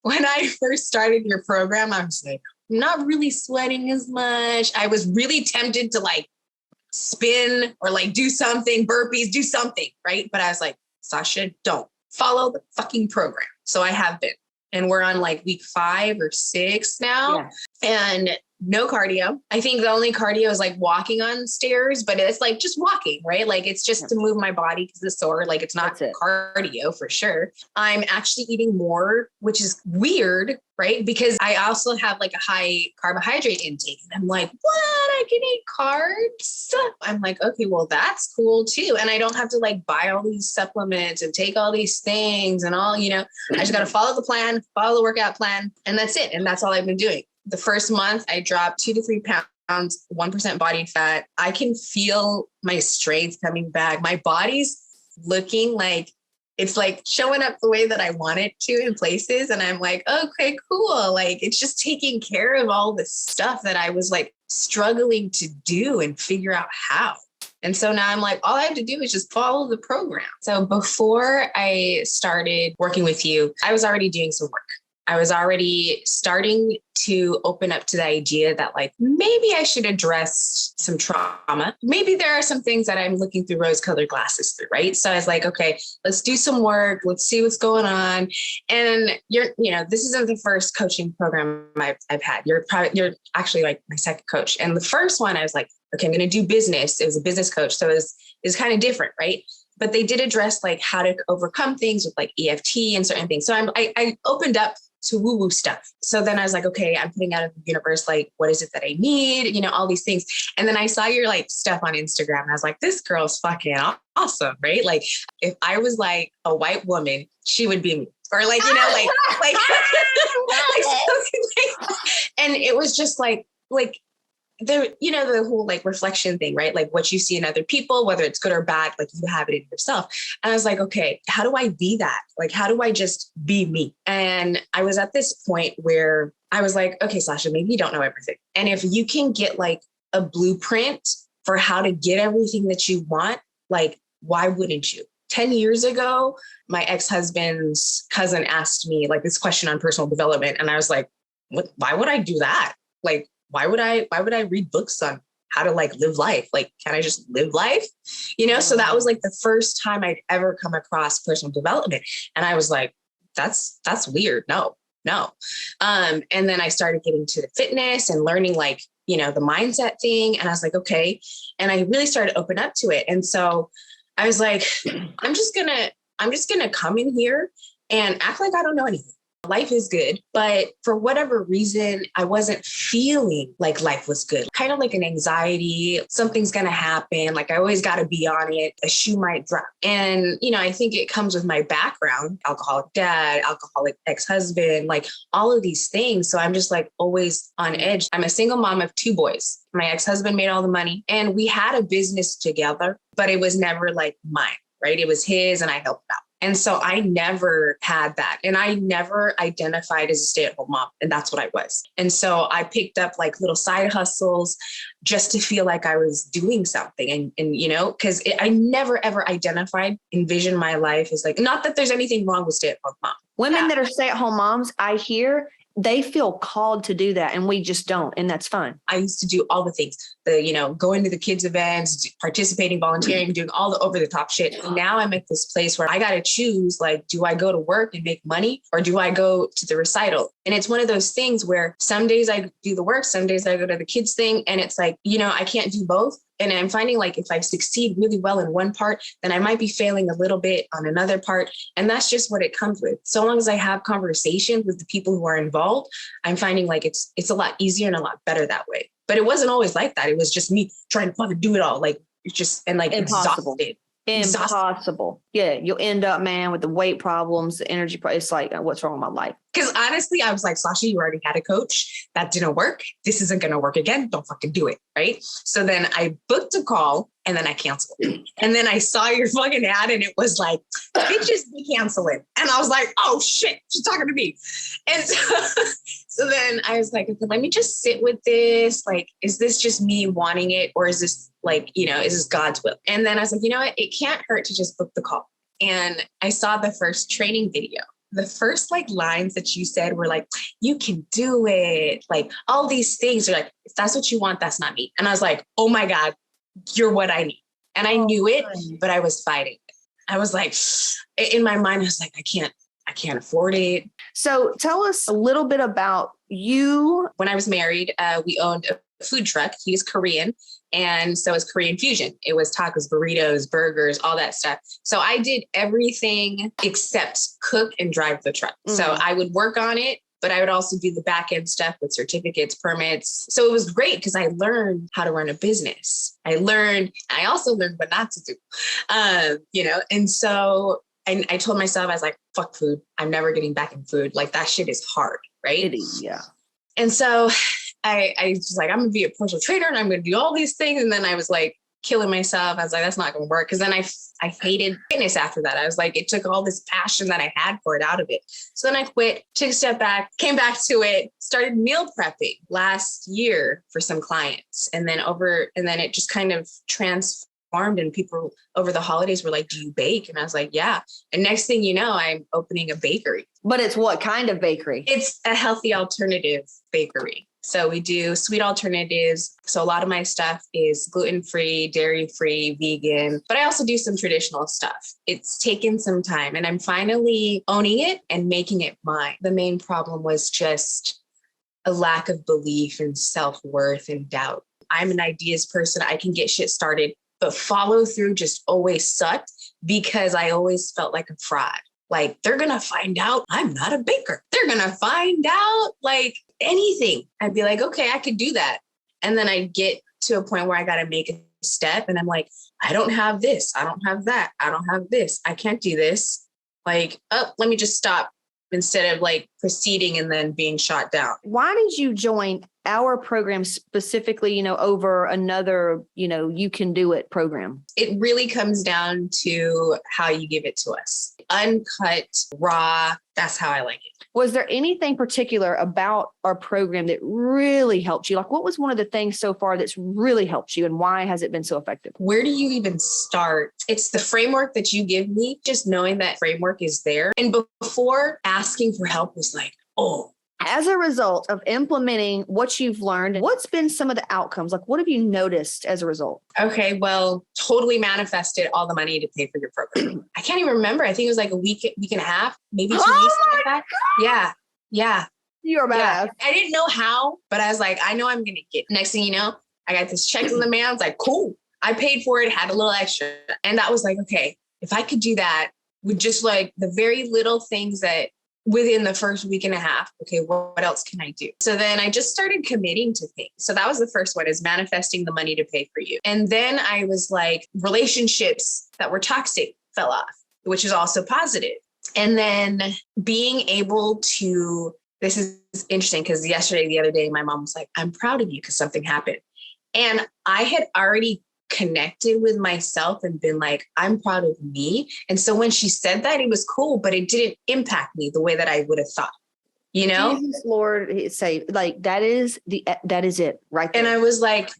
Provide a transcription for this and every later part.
when I first started your program, I was like, I'm not really sweating as much. I was really tempted to like spin or like do something, burpees, do something, right? But I was like, Sasha, don't follow the fucking program. So I have been. And we're on like week 5 or 6 now. Yeah. And no cardio. I think the only cardio is like walking on stairs, but it's like just walking, right? Like it's just to move my body because it's sore. Like it's not cardio for sure. I'm actually eating more, which is weird, right? Because I also have like a high carbohydrate intake. And I'm like, what? I can eat carbs? I'm like, okay, well, that's cool too. And I don't have to like buy all these supplements and take all these things and all, I just got to follow the plan, follow the workout plan. And that's it. And that's all I've been doing. The first month I dropped 2 to 3 pounds, 1% body fat. I can feel my strength coming back. My body's looking like it's like showing up the way that I want it to in places. And I'm like, okay, cool. Like it's just taking care of all this stuff that I was like struggling to do and figure out how. And so now I'm like, all I have to do is just follow the program. So before I started working with you, I was already doing some work. I was already starting to open up to the idea that like, maybe I should address some trauma. Maybe there are some things that I'm looking through rose-colored glasses through, right? So I was like, okay, let's do some work. Let's see what's going on. And this isn't the first coaching program I've had. You're actually like my second coach. And the first one, I was like, okay, I'm going to do business. It was a business coach. So it was kind of different, right? But they did address like how to overcome things with like EFT and certain things. So I opened up to woo-woo stuff. So then I was like, okay, I'm putting out in the universe, like, what is it that I need? All these things. And then I saw your like stuff on Instagram and I was like, this girl's fucking awesome, right? Like if I was like a white woman, she would be me. Or like, like, like something like, and it was just like the whole like reflection thing, right? Like what you see in other people, whether it's good or bad, like you have it in yourself. And I was like, okay, how do I be that? Like, how do I just be me? And I was at this point where I was like, okay, Sasha, maybe you don't know everything. And if you can get like a blueprint for how to get everything that you want, like, why wouldn't you? 10 years ago, my ex-husband's cousin asked me like this question on personal development. And I was like, why would I do that? Like, why would I read books on how to like live life? Like, can I just live life? So that was like the first time I'd ever come across personal development. And I was like, that's weird. No. And then I started getting to the fitness and learning like, the mindset thing. And I was like, okay. And I really started to open up to it. And so I was like, I'm just going to come in here and act like I don't know anything. Life is good, but for whatever reason, I wasn't feeling like life was good. Kind of like an anxiety, something's going to happen. Like I always got to be on it. A shoe might drop. And, I think it comes with my background, alcoholic dad, alcoholic ex-husband, like all of these things. So I'm just like always on edge. I'm a single mom of 2 boys. My ex-husband made all the money and we had a business together, but it was never like mine, right? It was his and I helped out. And so I never had that. And I never identified as a stay-at-home mom. And that's what I was. And so I picked up like little side hustles just to feel like I was doing something. And because I never, ever envisioned my life as like, not that there's anything wrong with stay-at-home mom. Women that are stay-at-home moms, I hear they feel called to do that and we just don't. And that's fine. I used to do all the things, going to the kids' events, participating, volunteering, doing all the over the top shit. And now I'm at this place where I got to choose, like, do I go to work and make money or do I go to the recital? And it's one of those things where some days I do the work, some days I go to the kids thing. And it's like, I can't do both. And I'm finding like if I succeed really well in one part, then I might be failing a little bit on another part. And that's just what it comes with. So long as I have conversations with the people who are involved, I'm finding like it's a lot easier and a lot better that way. But it wasn't always like that. It was just me trying to fucking do it all. Like it's just and like impossible. Exhausted. Yeah. You'll end up, man, with the weight problems, the energy. It's like, what's wrong with my life? Because honestly, I was like, Sasha, you already had a coach. That didn't work. This isn't going to work again. Don't fucking do it. Right. So then I booked a call and then I canceled it. And then I saw your fucking ad and it was like, bitches be canceling. And I was like, oh shit, she's talking to me. And so then I was like, okay, let me just sit with this. Like, is this just me wanting it? Or is this like, is this God's will? And then I was like, you know what? It can't hurt to just book the call. And I saw the first training video. the first like lines that you said were like, you can do it. Like all these things are like, if that's what you want, that's not me. And I was like, oh my God, you're what I need. And I knew it, but I was fighting. I was like, in my mind, I was like, I can't afford it. So tell us a little bit about you. When I was married, we owned a food truck. He was Korean. And so it's Korean fusion. It was tacos, burritos, burgers, all that stuff. So I did everything except cook and drive the truck. So I would work on it, but I would also do the back end stuff with certificates, permits. So it was great because I learned how to run a business. I also learned what not to do, and so I told myself, I was like, fuck food. I'm never getting back in food. Like that shit is hard, right? It is, yeah. And so I was like, I'm going to be a personal trainer and I'm going to do all these things. And then I was like killing myself. I was like, that's not going to work. Cause then I hated fitness after that. I was like, it took all this passion that I had for it out of it. So then I quit, took a step back, came back to it, started meal prepping last year for some clients. And then it just kind of transformed, and people over the holidays were like, do you bake? And I was like, yeah. And next thing you know, I'm opening a bakery. But it's what kind of bakery? It's a healthy alternative bakery. So we do sweet alternatives. So a lot of my stuff is gluten-free, dairy-free, vegan, but I also do some traditional stuff. It's taken some time and I'm finally owning it and making it mine. The main problem was just a lack of belief and self-worth and doubt. I'm an ideas person. I can get shit started, but follow through just always sucked because I always felt like a fraud. Like they're going to find out I'm not a baker. They're going to find out like anything. I'd be like, okay, I could do that. And then I get to a point where I got to make a step and I'm like, I don't have this. I don't have that. I don't have this. I can't do this. Like, oh, let me just stop instead of like proceeding and then being shot down. Why did you join our program specifically, over another, you can do it program? It really comes down to how you give it to us. Uncut, raw. That's how I like it. Was there anything particular about our program that really helped you? Like what was one of the things so far that's really helped you and why has it been so effective? Where do you even start? It's the framework that you give me, just knowing that framework is there. And before asking for help was like, oh. As a result of implementing what you've learned, what's been some of the outcomes? Like, what have you noticed as a result? Okay, well, totally manifested all the money to pay for your program. I can't even remember. I think it was like a week and a half, maybe 2 weeks. Like that. Yeah. You're bad. Yeah. I didn't know how, but I was like, I know I'm going to get. Next thing you know, I got this check in the mail. I was like, cool. I paid for it, had a little extra. And that was like, okay, if I could do that with just like the very little things that within the first week and a half, okay, what else can I do? So then I just started committing to things. So that was the first one, is manifesting the money to pay for you. And then I was like, relationships that were toxic fell off, which is also positive. And then being able to, this is interesting because the other day, my mom was like, I'm proud of you because something happened. And I had already connected with myself and been like, I'm proud of me. And so when she said that, it was cool, but it didn't impact me the way that I would have thought, Jesus, Lord, say like, that is it right there. And I was like,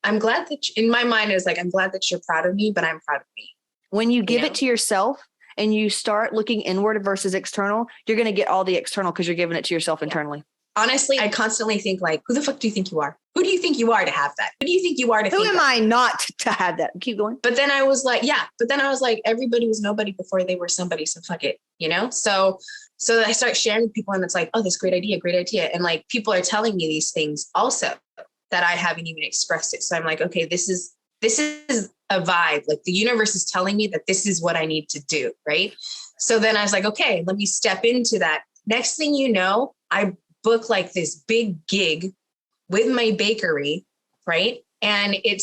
I'm glad that in my mind, it was like, I'm glad that you're proud of me, but I'm proud of me. When you give it to yourself and you start looking inward versus external, you're going to get all the external because you're giving it to yourself internally. Honestly, I constantly think like, who the fuck do you think you are? Who do you think you are to have that? Who do you think you are to Who am I not to have that? Keep going. But then I was like, everybody was nobody before they were somebody. So fuck it, So I start sharing with people and it's like, oh, this great idea. And like, people are telling me these things also that I haven't even expressed it. So I'm like, okay, this is a vibe. Like the universe is telling me that this is what I need to do. Right. So then I was like, okay, let me step into that. Next thing you know, I book like this big gig with my bakery, right? And it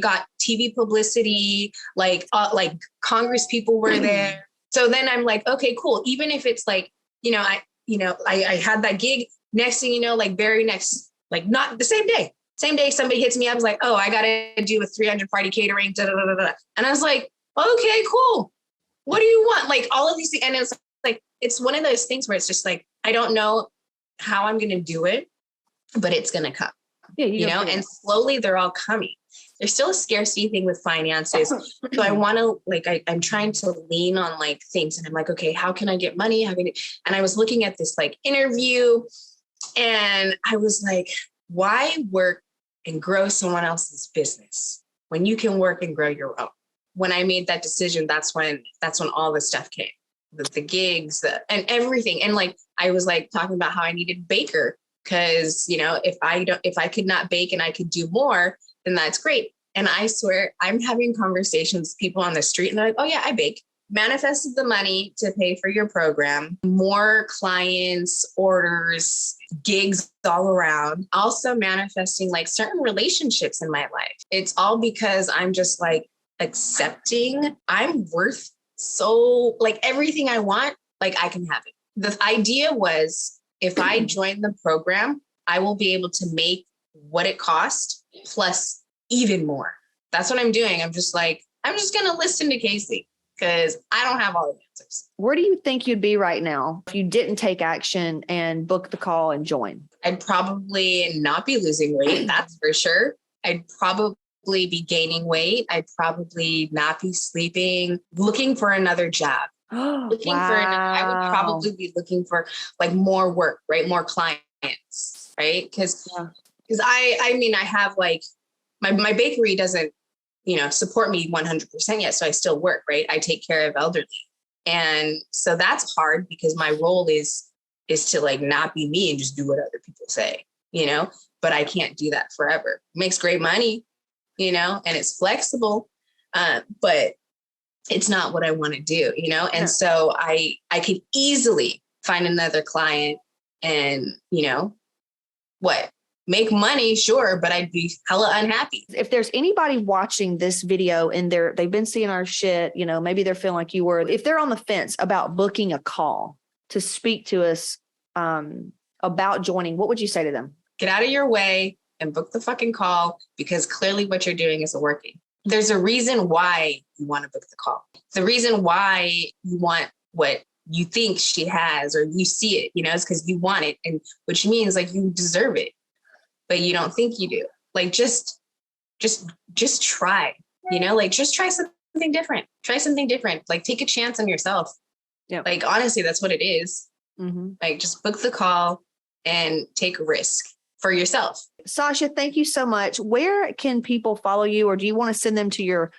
got TV publicity, like Congress people were there. So then I'm like, okay, cool. Even if it's like, I had that gig. Next thing you know, like very next, like not the same day, somebody hits me up. I was like, oh, I got to do a 300 party catering. Da, da, da, da, da. And I was like, okay, cool. What do you want? Like all of these things. And it's like, it's one of those things where it's just like, I don't know how I'm going to do it, but it's going to come, and slowly they're all coming. there's still a scarcity thing with finances. So I want to I'm trying to lean on like things, and I'm like, okay, how can I get money? And I was looking at this like interview, and I was like, why work and grow someone else's business when you can work and grow your own? When I made that decision, that's when all this stuff came, the gigs, and everything. And like, I was like talking about how I needed a baker because, if I could not bake and I could do more, then that's great. And I swear I'm having conversations with people on the street and they're like, oh yeah, I bake. Manifested the money to pay for your program, more clients, orders, gigs all around. Also manifesting like certain relationships in my life. It's all because I'm just like accepting I'm worth so like everything I want, like I can have it. The idea was if I join the program, I will be able to make what it cost plus even more. That's what I'm doing. I'm just going to listen to Casey because I don't have all the answers. Where do you think you'd be right now if you didn't take action and book the call and join? I'd probably not be losing weight. That's for sure. I'd probably be gaining weight. I'd probably not be sleeping, looking for another job. I would probably be looking for like more work, right? More clients, right? Because I have like my bakery doesn't, support me 100% yet. So I still work, right? I take care of elderly. And so that's hard because my role is to like not be me and just do what other people say, but I can't do that forever. It makes great money, and it's flexible. But it's not what I want to do, And so I could easily find another client and, make money, sure, but I'd be hella unhappy. If there's anybody watching this video and they've been seeing our shit, maybe they're feeling like you were, if they're on the fence about booking a call to speak to us about joining, what would you say to them? Get out of your way and book the fucking call because clearly what you're doing isn't working. There's a reason why you want to book the call. The reason why you want what you think she has or you see it, is because you want it, and which means like you deserve it, but you don't think you do. Like just try, just try something different. Try something different. Like take a chance on yourself. Yeah. Like honestly, that's what it is. Mm-hmm. Like just book the call and take a risk for yourself. Sasha, thank you so much. Where can people follow you, or do you want to send them to your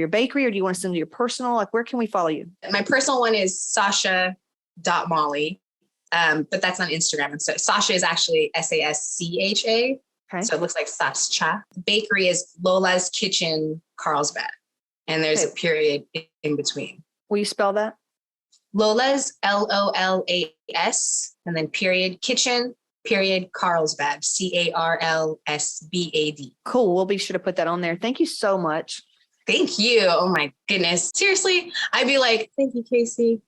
bakery, or do you want to send them to your personal? Like, where can we follow you? My personal one is sasha.molly, but that's on Instagram. And so Sasha is actually Sascha. Okay. So it looks like Sascha. The bakery is Lola's Kitchen, Carlsbad. And there's a period in between. Will you spell that? Lola's, Lolas, and then period, kitchen, period, Carlsbad, Carlsbad. Cool. We'll be sure to put that on there. Thank you so much. Thank you. Oh my goodness. Seriously, I'd be like, thank you, Casey.